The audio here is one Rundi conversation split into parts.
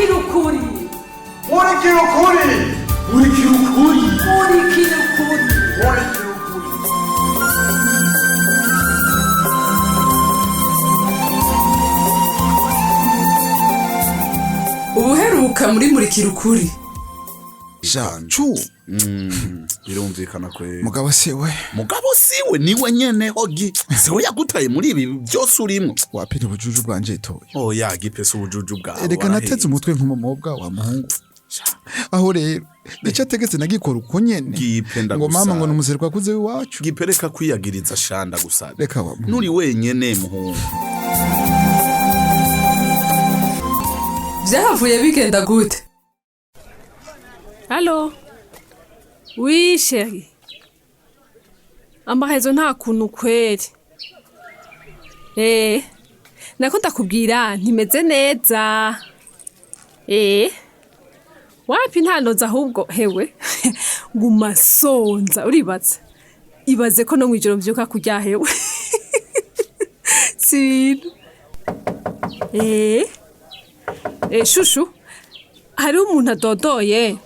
murikira ukuri murikira ukuri murikira ukuri murikira ukuri murikira ukuri. ubuheruka muri murikira ukuri Caco birumvikana kwe mugabo siwe niwe nyene hogi siwe yagutaye muri ibi byose urimo wapira ubujuju bwanje itoye oya gipese ubujuju bwawe reka nateze umutwe nk'umumobwa wa muhungu aho rero nicyo ategetse nagikora uko nyene ngo mama ngo numuzerwa kuze iwacu gipereka kwiyagiriza shanda gusa reka wa nuri wenyene muhungu vyahavuye bigenda gute? Allô? Oui, chérie. Amahezo nta kuntu kweri. Nako ndakubwira ntimeze neza. Wapi ntanoza ahubwo hewe. Nguma sonza uribaza. Ibaze ko no mwijoro mvyuka kurya hewe. Sibintu. Shushu. Hari umuntu adodoye.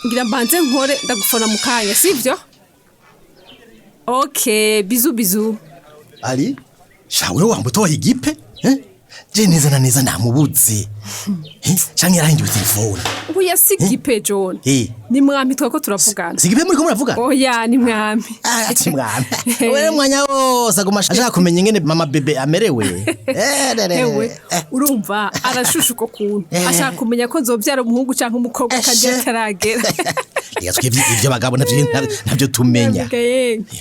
Ngira mbanze nkore ndagufona mukanya sivyo? Okay, bizu. Ali, shawe wambutoye igipe? Je neza na neza namubuze. Canke yarangiye telefone. Uya sigipe John. Ni mwami twako turavugana. Sigipe muri ko muravugana? Oya ni mwami. Ati mwami. Wewe mwanya wose agumasha ashaka kumenya ingene mama bebe amerewe. Ewe, urumva arashushuko kuntu. Ashaka kumenya ko nzovyara umuhungu canke umukobwa kaje taragera. Yatwe ivyo bagabo navyo tumenya.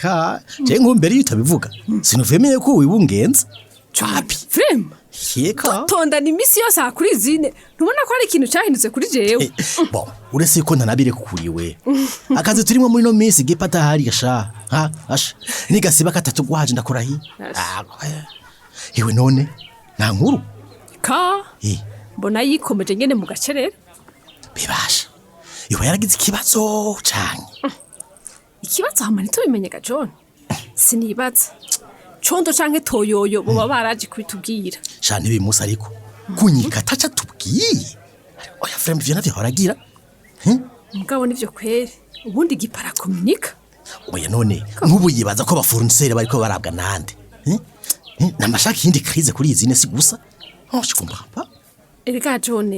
Ha, je nkumbere yutabivuga. Sinuvemeye ko wibungenza. Chapi. Frem. Yeka. Tonda ni misi yose akuri zine. Ntubona ko ari ikintu cyahindutse kuri jewe. Bon, uretse ko ntanabire kukuriwe. Akazi turimo muri no misi gipata hari gasha. Ha, asha. Nigasiba katatu gwaje ndakurahi. Ewe none nta nkuru. Ka. Mbona yikomeje nyene mu gacerere. Bibasha. Iwe yaragize ikibazo canke. Ikibazo hamwe tubimenyeka John. Sinibaza. Chondo canke toyoyo boba baraje kubitubwira. Shana ibi musa ariko kunyika taca tubwiye. Oya frame vyo navyo horagira. Mugabo nivyo kweri. Ubundi gipara komunika. Oya none nkubu yibaza ko abafournisseur bariko barabwa nande. Namashaka hindi crise kuri izine si gusa. Shikumba pa. Erega John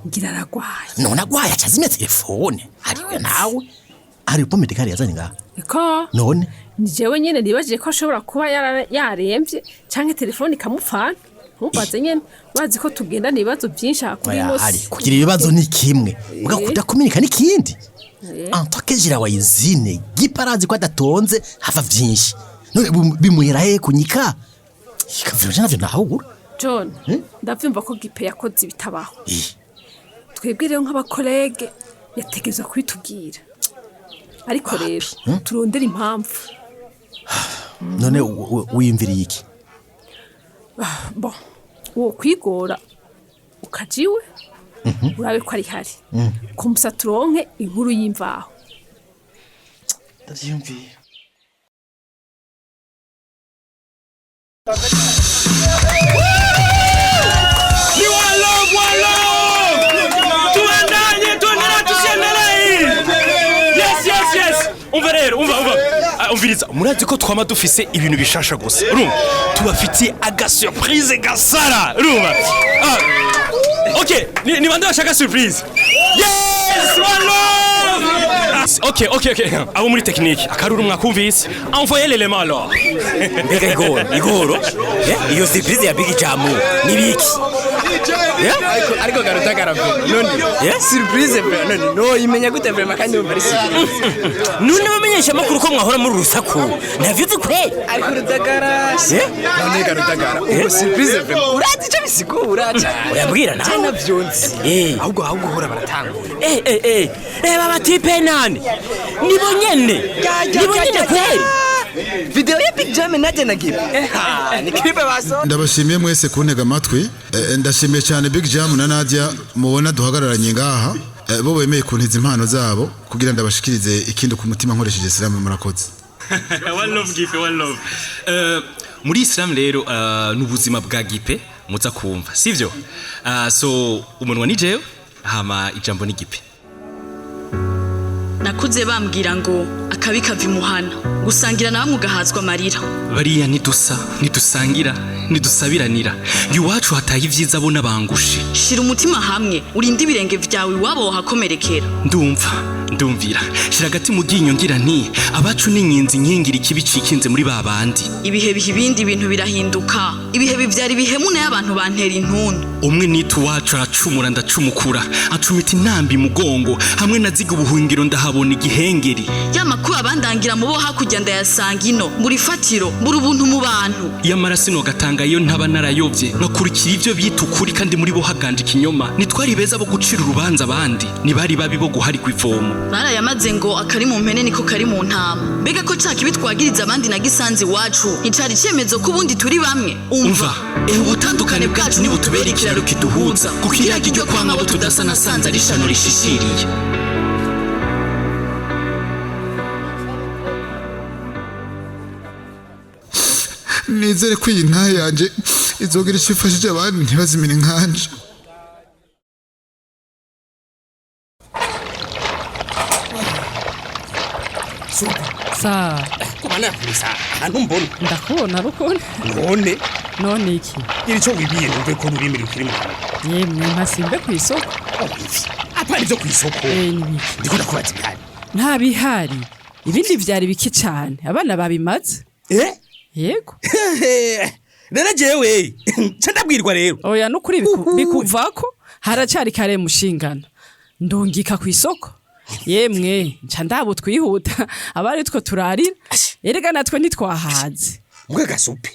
ngira aragwaye. None agwaye acazimya telefone. Ariwe nawe. Ari po medicale yazanye ngaha. Eko. None nijewe nyene nibaje ko ashobora kuba yaremvye canke telefone ikamufana. Ntubaze nyene bazi ko tugenda nibazo byinshi akuri musi. Kugira ibibazo ni kimwe. Ugakuda kumenyeka n'ikindi. Antokejira wa izine giparazi ko adatonze hava byinshi. None bimuhera he kunyika. Ikavyo navyo nahura. John, ndavyumva ko gipe yakoze ibitabaho. Twebwe rero nk'abakolege yategezwe kwitubwira. Ariko rero turondera impamvu. None wiyumviriye iki? Bon, wo kwigora ukajiwe urabe ko ari hari. Kumusa turonke inkuru y'imvaho. Ndavyumviye. Umviriza murazi ko twama dufise ibintu bishasha gusa urumva tubafitiye aga surprise gasara urumva okay ni bande bashaka surprise yes one love okay abo muri technique akaruru mwakumvise envoyer l'élément alors mbega igoro iyo surprise ya big jamu ni biki ariko garuta garavu none surprise none no imenya gute vraiment kandi umva ari surprise none bamenyesha makuru ko mwahora muri rusaku navyuze kwe ariko rutagarashe none garutagara ubwo surprise vraiment urazi cyo bisigura urabwira na byonzi ahubwo hora baratangura baba tipe nani nibo nyene kweli video ya big jam naje nagiye ni kibe baso ndabashimiye mwese kuntega amatwi ndashimiye cyane big jam na Nadia mubona duhagararanye ngaha bo bemeye kuntiza impano zabo kugira ndabashikirize ikindi ku mutima nkoresheje Islam murakoze. One love gipe one love muri Islam rero n'ubuzima bwa gipe muza kumva sivyo so umunwa ni jewe hama ijambo ni gipe nakuze bambwira ngo akabi kava imuhana gusangira na bamwe ugahazwa amarira bariya ntidusangira ntidusabiranira iwacu hataye ivyiza bo n'abangushe shira umutima hamwe urinde ibirenge vyawe iwabo wohakomerekera ndumvira shira agati mu ryinyo ngira nti abacu n'inkinzi nkingira ikibicikinze muri babandi ibihe biha ibindi bintu birahinduka ibihe bivyara ibihemune y'abantu bantera intuntu umwe nitu wacu aracumura ndacumukura acumita intambi mugongo hamwe na ziga ubuhungiro ndahabona igihengeri y'amakuba abandangira mu bo hakurya ndayasanga ino muri fatiro muri ubuntu mu bantu y'amarasino gatanga iyo ntaba narayovye ngakurikira ivyo bita ukuri kandi muri bo haganje ikinyoma nitwari beza bo gucira urubanza abandi nibari babi bo guharigwa ivomo barayamaze ngo akari mu mpene niko kari mu ntama mbega ko caka ibitwagiriza abandi na gisanze iwacu nicari icyemezo ko ubundi turi bamwe umva ubutandukane bwacu nibutubera ikiraro kiduhuza kuko iragi ryo kwanga abo tudasa nasanze ari ishano rishishiriye nizere ko iyi ntahe yanje izogira icyo ifashije abandi ntibazimire nkanje Sa. Kumana kurisa. Antu mbona. Ndakubona rukone. None iki? Irico wibiye numve ko rurimi rukiri mu. Yemwe mpasimbe ku isoko. Apari byo ku isoko. Nibiki. Ndikunda kubaza ibihari. Nta bihari. Ibindi vyari biki cyane. Abana babimaze. Yego. Rero jewe. Candabwirwa rero. Oya nukuri bikuvako haracari kare mushingana. Ndungika ku isoko. Yemwe nca ndabo twihuta abari two turarira erega natwe ntitwahaze mwe gasupe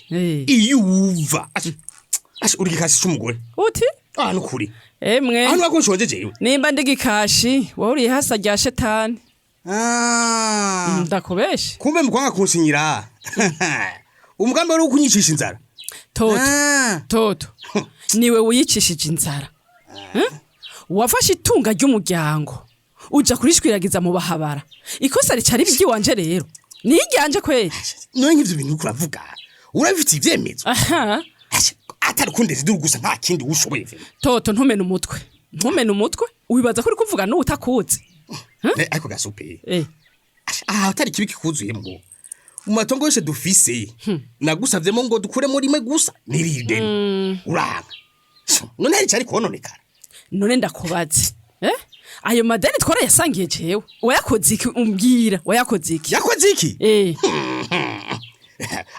iyo uva urigikashi cy'umugore uti nukuri emwe hano bakonshonje jewe nimba ndigikashi wahuriye hasa rya shetani ndakubeshe kumbe mukwanga kunsinyira umugambi wari ukunyishisha inzara toto niwe wiyicishije inzara wafashe itunga ry'umuryango uja kurishwiragiza mu bahabara ikosa ricari bigi wanje rero niganje kweli none nk'ivyo bintu kuravuga urabifite ivyemezo atari kundeze dugusa nta kindi ushoboye toto ntumene umutwe ubibaza ko uri kuvuga n'utakuzi ariko gasupe atari kibi kikuzuyemwo mu matongo yose dufise nagusavyemo ngo dukure muri mwe gusa niride uranga none hari cyari kononekara none ndakubaze ayo madeni twara yasangiye jewe wayakoze iki umbwira wayakoze iki yakoze iki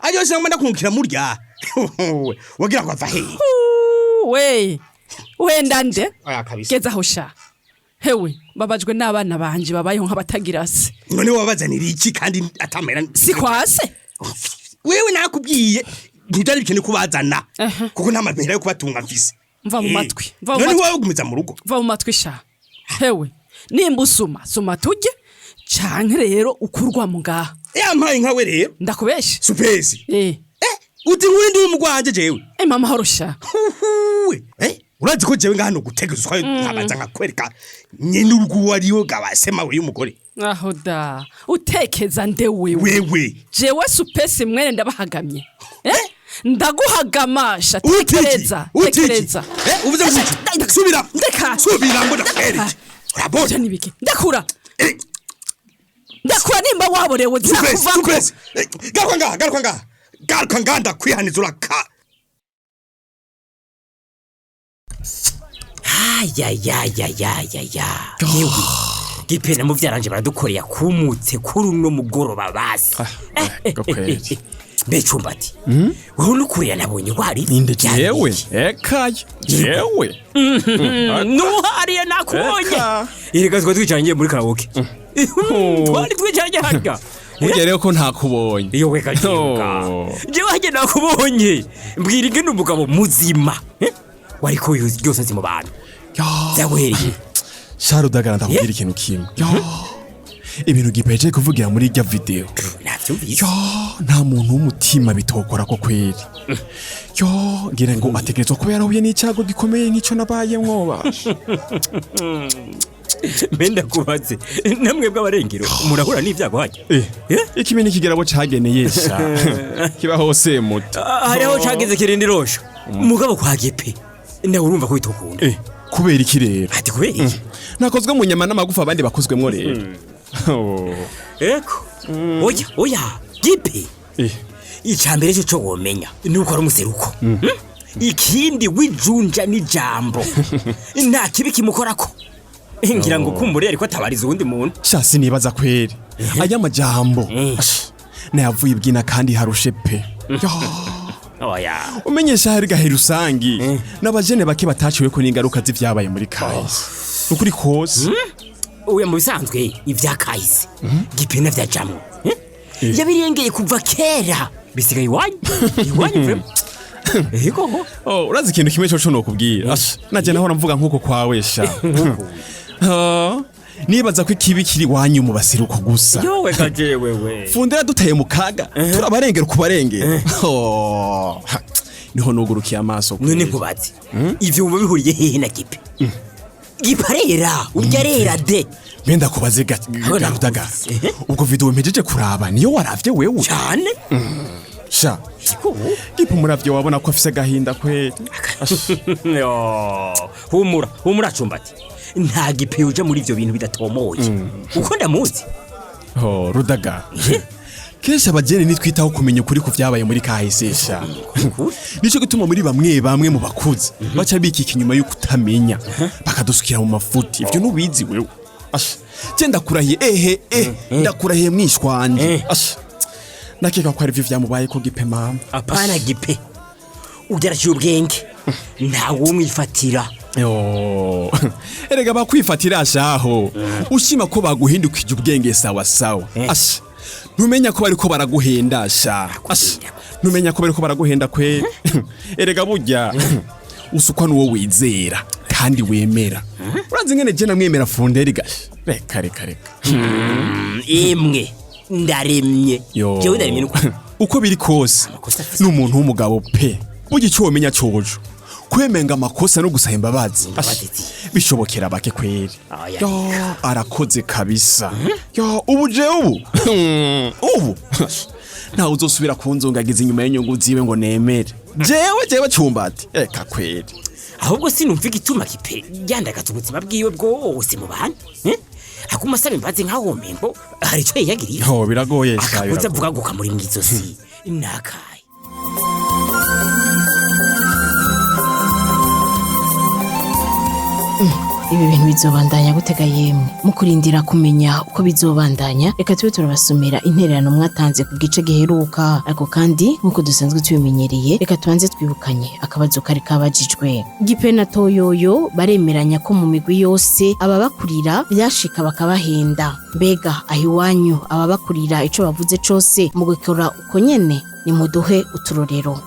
ayo se ngomba kunkira murya wagira ngo ava he we ndande geza aho sha hewe babajwe n'abana banje babayeho nk'abatagira se none wabazanira iki kandi atamera si kwase wewe nakubwiye ntidari bikene kubazana kuko nta mabera yo kubatunga mfise mva mu matwi none wowe ugumiza mu rugo mva mu matwi sha hewe nimba usuma tujye canke rero ukurwa mu ngaha yampaye nkawe rero ndakubeshe supesi uti nkuri ndi umugwanje jewe mama horosha urazi ko jewe ngahano gutegezwa nkabanza nkakwereka nyene urugu wariyo gabasema we y'umugore aho da utekeza nde wewe jewe supesi mwene ndabahagamye ndaguhagamasha tekereza uvuze ngo subira ngo ndakwereke urabona nibiki ndakura nimba waborewe zakuvamo garuka ngaha ndakwihaniza uraka yewe gipena mu vyaranje baradukoreye kumutse kuri uno mugoroba basi Bechumbati. Wewe nukuriya nabonye wari ninde jewe ekaye jewe nuhariye nakubonye irigazwa twicaranye muri karaoke twari twicaranye harya ugereye ko ntakubonye iyo weka jewe hage nakubonye mbwira ingene umugabo muzima wari ko yose azi mu bantu yawereye Sharo dagara ndakubwira ikintu kimwe ibintu gipeje kuvugira muri irya video nta muntu w'umutima bitokora ko kweri ngira ngo ategerezwa kuba yarahuye n'icyago gikomeye nk'icyo nabaye mwoba Menda kubaze namwe bw'abarengero murahura n'ivyago hajya ikimini kigerabo cageneye sha kiba hose muto hariho cagize kirindi rosho mugabo kwa gipe nawe urumva ko bitokunda kubera iki rero ati kubera iki nakozwe mu nyama n'amagufa abandi bakozwemwo rero eko oya gipe icambere cyo womenya nuko ari umuseruko ikindi wijunja n'ijambo nta kibi kimukorako ngira ngo kumbure ariko atabariza uwundi muntu shasi nibaza kweri aya majambo nayavuye ibwina kandi harushe pe oya umenyesha hari gahe rusangi n'abajene bake bataciwe ko n'ingaruka z'ivyabaye muri kahise ukuri kose uya mu bisanzwe ivya kahise gipena vya jambo yabirengeye kuva kera bisigaye iwanyu urazi ikintu kimwe cyo nokubwira naje nahora mvuga nkuko kwawe sha nibaza ko ikibi kiri wanyu mu basiruko gusa yowe gaje wewe fundera dutaye mu kaga turabarengera kubarengera niho nugurukiye amaso none nkubazi ivyo ubu bihuriye hehe na gipe giparera urya rera de benda kubaze garudaga ubwo video mpejeje kuraba niyo waravye wewe cyane sha gipe muravye wabona ko afise gahinda kweli humura cumbati nta gipe uje muri ivyo bintu bidatomoye uko ndamuzi rudaga kesha abajene nitwitaho kumenya ukuri ku vyabaye muri kahesesha nico gituma muri bamwe mu bakuzi baca bikika inyuma yo kutamenya bakadusukira mu mafuti ivyo nubizi wewe je ndakurahiye ndakurahiye mwishwanje nakeka ko ari vyo vyamubaye ko gipe mama apana gipe ugerakiye ubwenge nta wumwifatira erega bakwifatira shaho ushima ko baguhindukije ubwenge sawa sawa numenya ko bariko baraguhenda sha numenya ko bariko baraguhenda kwe erega burya usukwa nuwo wizera kandi wemera urazi ngene je namwemera funderi gash reka imwe ndaremye jewe ndaremye nuko uko biri kose n'umuntu w'umugabo pe burya icyo womenya cyojo kwemenga amakosa no gusaba imbabazi bishobokera bake kweri arakoze kabisa ubu nta uzosubira kunzungagiza inyuma y'inyungu ziwe ngo nemere jewe cumbati eka kweri ahubwo sinumva igituma kipe yandagaza ubuzima bwiwe bwose mu bantu akuma asaba imbabazi nkaho mengo hari icyo yiyagiriye biragoye akabuza avuga ngo kamuri mu izosi nakaye ibi bintu bizobandanya gutega yemwe mukurindira kumenya uko bizobandanya reka tube turabasomera intererano mwatanze ku gice giheruka ariko kandi nkuko dusanzwe tubimenyereye reka tubanze twibukanye akabazo kari kabajijwe gipe na toyoyo baremeranya ko mu migwi yose ababakurira byashika bakabahenda mbega ahiwanyu ababakurira ico bavuze cose mu gukora uko nyene ni muduhe uturorero.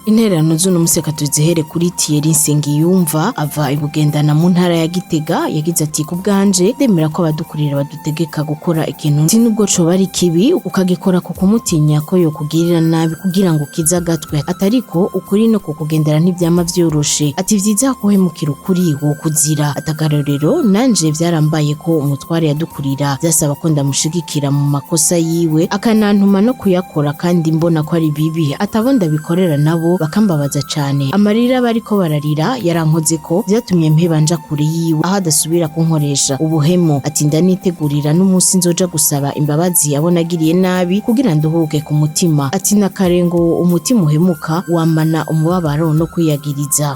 Intererano z'uno museka tuzihere kuri Thierry Nsengiyumva ava ibugendana mu ntara ya Gitega yagize ati ku bwanje demera ko abadukurira badutegeka gukora ikintu nzi nubwo coba ari kibi ukagikora ku kumutinya ko yo kugirira nabi kugira ngo kiza gatwe atariko ukuri no kukugendera ntibyama vyoroshe ati vyiza ko hemukira ukuri wo kuzira atakarorero nanje vyarambaye ko umutware yadukurira byasaba ko ndamushigikira mu makosa yiwe akanantuma no kuyakora kandi mbona ko ari bibi atabonda bikorera nabo bakambabaza cyane amarira bariko bararira yarankoze ko byatumye mpebanja kure yiwe aho adasubira kunkoresha ubuhemo ati ndanitegurira n'umunsi nzoja gusaba imbabazi abonagiriye nabi kugira nduhuke ku mutima ati nakarengo umutima uhemuka wamana umubabaro no kwiyagiriza.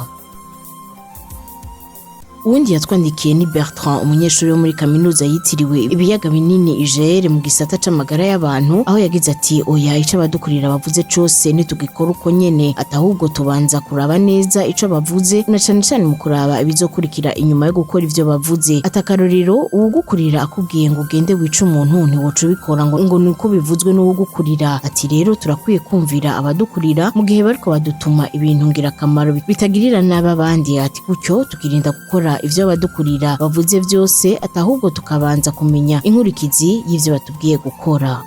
Uwundi yatwandikiye ni Bertrand umunyeshuri wo muri kaminuza yitiriwe ibiyaga binini Igice mu gisata c'amagara y'abantu aho yagize ati oya ico badukurira bavuze cose nitugikora uko nyene atahubwo tubanza kuraba neza ico bavuze na cyane cyane mu kuraba ibizokurikira inyuma yo gukora ivyo bavuze atakarorero uwugukurira akubwiye ngo ugende wica umuntu ntiwoca ubikora ngo nuko bivuzwe n'uwugukurira ati rero turakwiye kumvira abadukurira mu gihe bariko badutuma ibintu ngira kamaro bitagirira n'abandi ati gutyo tukirinda gukora ivyo badukurira bavuze byose atahubwo tukabanza kumenya inkurikizi y'ivyo batubwiye gukora.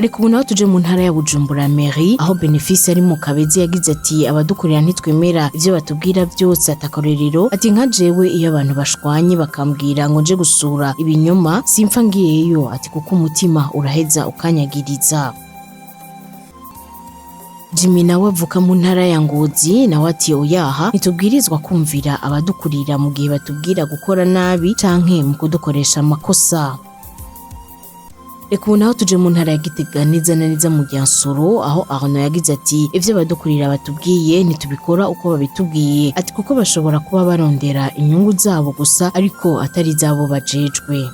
ariko ubu naho tuje mu ntara ya Bujumbura Mairie aho Benefice ari mu Kabezi yagize ati abadukurira ntitwemera ivyo batubwira byose atakorerero ati nka jewe iyo abantu bashwanye bakambwira ngo nje gusura ibinyoma simfa ngiyeyo ati kuko umutima uraheza ukanyagiriza. Jimmy nawe avuka mu ntara ya Ngozi nawe ati oyaha nitubwirizwa kumvira abadukurira mu gihe batubwira gukora nabi canke mu kudukoresha amakosa. Reka ubu naho tuje mu ntara ya Gitega neza na neza mu Ryansoro aho Arno yagize ati ivyo badukurira batubwiye ntitubikora uko babitubwiye ati kuko bashobora kuba barondera inyungu zabo gusa ariko atari zabo bajejwe.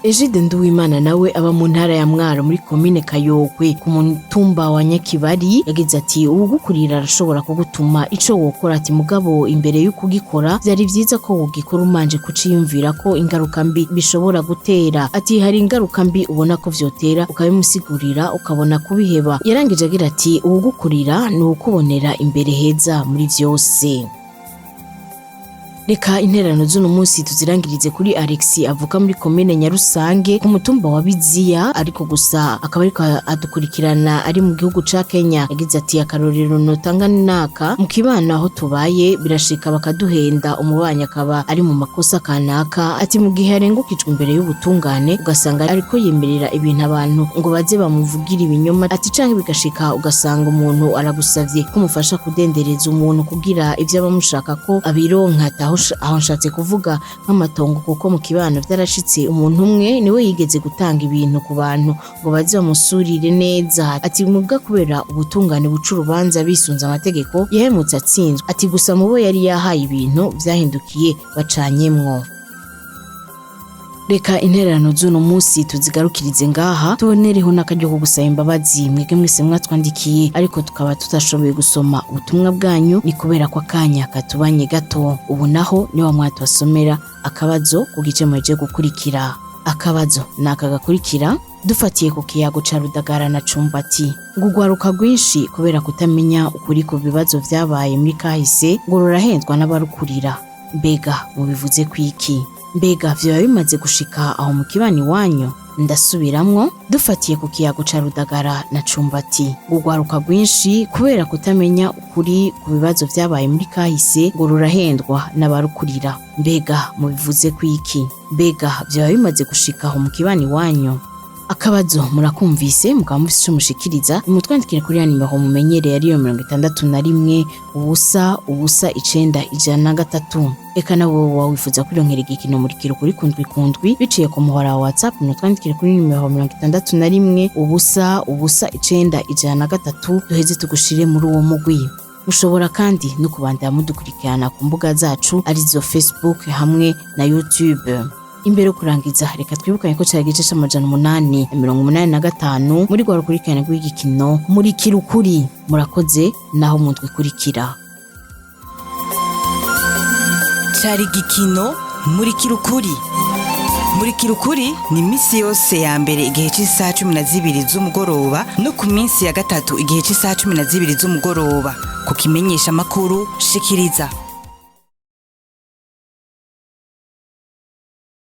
Ejide Nduwimana nawe aba mu ntara ya Mwaro muri komine Kayokwe ku mutumba wa Nyakibari yagize ati ugukurira arashobora kugutuma ico wokora ati mugabo imbere yo kugikora byari vyiza ko wogikora umanje kuciyumvira ko ingaruka mbi bishobora gutera ati hari ingaruka mbi ubona ko vyotera ukabimusigurira ukabona kubiheba. Yarangije agira ati ugukurira ni ukubonera imbere heza muri vyose. Reka intererano z'uno munsi tuzirangirize kuri Alexi avuka muri komine Nyarusange ku mutumba wa Biziya ariko gusa akaba ariko adukurikirana ari mu gihugu ca Kenya yagize ati akarorero notanga naka mu kibana aho tubaye birashika bakaduhenda umubanya akaba ari mu makosa kanaka ati mu gihe arengukijwe imbere y'ubutungane ugasanga ariko yemerera ibintu abantu ngo baze bamuvugira ibinyoma ati canke bigashika ugasanga umuntu aragusavye kumufasha kudendereza umuntu kugira ivyo abamushaka ko abironka aho nshatse kuvuga nk'amatongo kuko mu kibano byarashitse umuntu umwe niwe yigeze gutanga ibintu ku bantu ngo baze bamusurire neza ati mubwa kubera ubutungane buca urubanza bisunze amategeko yahemutse atsinzwe ati gusa mubo yari yahaye ibintu vyahindukiye bacanyemwo. Reka intererano z'uno munsi tuzigarukirize ngaha tubonereho n'akaryo ko gusaba imbabazi mwege mwese mwatwandikiye ariko tukaba tutashoboye gusoma ubutumwa bwanyu ni kubera ko akanya katubanye gato. Ubu naho niwa mwatubasomera akabazo ku gice mweje gukurikira. Akabazo naka gakurikira dufatiye ku kiyago ca Rudagara na Cumbati ngugwaruka rwinshi kubera kutamenya ukuri ku bibazo vyabaye muri kahise ngo rurahendwa n'abarukurira. Mbega mubivuze kwiki? Mbega vyo bimaze gushika aho mu kibani wanyu? Ndasubiramwo dufatiye ku kiyago ca Rudagara na Cumbati ngugwaruka rwinshi kubera kutamenya ukuri ku bibazo vyabaye muri kahise ngo rurahendwa n'abarukurira. Mbega mubivuze kwiki? Mbega vyo bimaze gushika aho mu kibani wanyu? Akabazo murakumvise mukaba mufise ico mushikiriza mutwandikire kuri nimero mumenyereye ariyo 61 ubusa ubusa 9 eka nawo wawifuza kwironkera igikino murikira ukuri kundwi biciye ku muhora wa WhatsApp mutwandikire kuri nimero 61 ubusa ubusa 9 duheze tugushire muri uwo mugwi. Mushobora kandi no kubandanya mudukurikirana ku mbuga zacu arizo Facebook hamwe na YouTube. Imbere kurangiza reka twibukanye ko cya gice c'amajana 885 muri gwa rukurikirana rw'igikino murikira ukuri. Murakoze naho mutwikurikira. Cari gikino murikira ukuri. Murikira ukuri ni misi yose ya mbere igihe cy'isaha 12 z'umugoroba no ku minsi ya gatatu igihe cy'isaha 12 z'umugoroba ku kimenyesha makuru shikiriza.